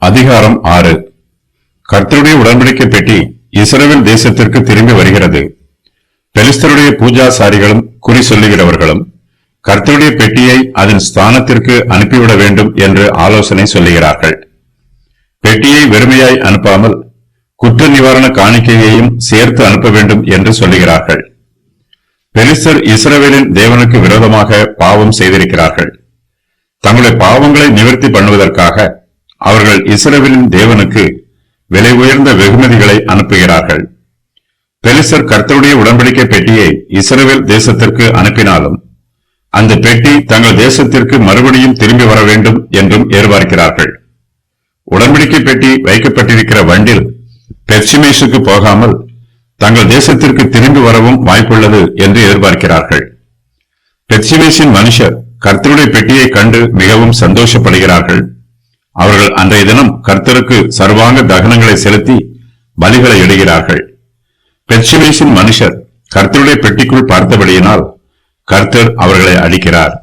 அதிகாரம் 6. கர்த்தருடைய உடன்படிக்கை பெட்டி இஸ்ரவேல் தேசத்திற்கு திரும்பி வருகிறது. பெலிஸ்தருடைய பூஜாசாரிகளும் குறி சொல்லுகிறவர்களும் கர்த்தருடைய பெட்டியை அதன் ஸ்தானத்திற்கு அனுப்பிவிட வேண்டும் என்று ஆலோசனை சொல்லுகிறார்கள். பெட்டியை வெறுமையாய் அனுப்பாமல் குற்ற நிவாரண காணிக்கையையும் சேர்த்து அனுப்ப வேண்டும் என்று சொல்லுகிறார்கள். பெலிஸ்தர் இஸ்ரவேலின் தேவனுக்கு விரோதமாக பாவம் செய்திருக்கிறார்கள். தங்களுடைய பாவங்களை நிவர்த்தி பண்ணுவதற்காக அவர்கள் இஸ்ரவேலின் தேவனுக்கு விலை உயர்ந்த வெகுமதிகளை அனுப்புகிறார்கள். பெலிஸ்தர் கர்த்தருடைய உடன்படிக்கை பெட்டியை இஸ்ரவேல் தேசத்திற்கு அனுப்பினாலும் அந்த பெட்டி தங்கள் தேசத்திற்கு மறுபடியும் திரும்பி வர வேண்டும் என்றும் எதிர்பார்க்கிறார்கள். உடன்படிக்கை பெட்டி வைக்கப்பட்டிருக்கிற வண்டில் பெர்ஷிமேஷுக்கு போகாமல் தங்கள் தேசத்திற்கு திரும்பி வரவும் வாய்ப்புள்ளது என்று எதிர்பார்க்கிறார்கள். பெர்ஷிமேஷின் மனுஷர் கர்த்தருடைய பெட்டியை கண்டு மிகவும் சந்தோஷப்படுகிறார்கள். அவர்கள் அன்றைய தினம் கர்த்தருக்கு சர்வாங்க தகனங்களை செலுத்தி பலிகளை இடுகிறார்கள். பெர்ஷிமேஷின் மனுஷர் கர்த்தருடைய பெட்டிக்குள் பார்த்தபடியினால் கர்த்தர் அவர்களை அழிக்கிறார்.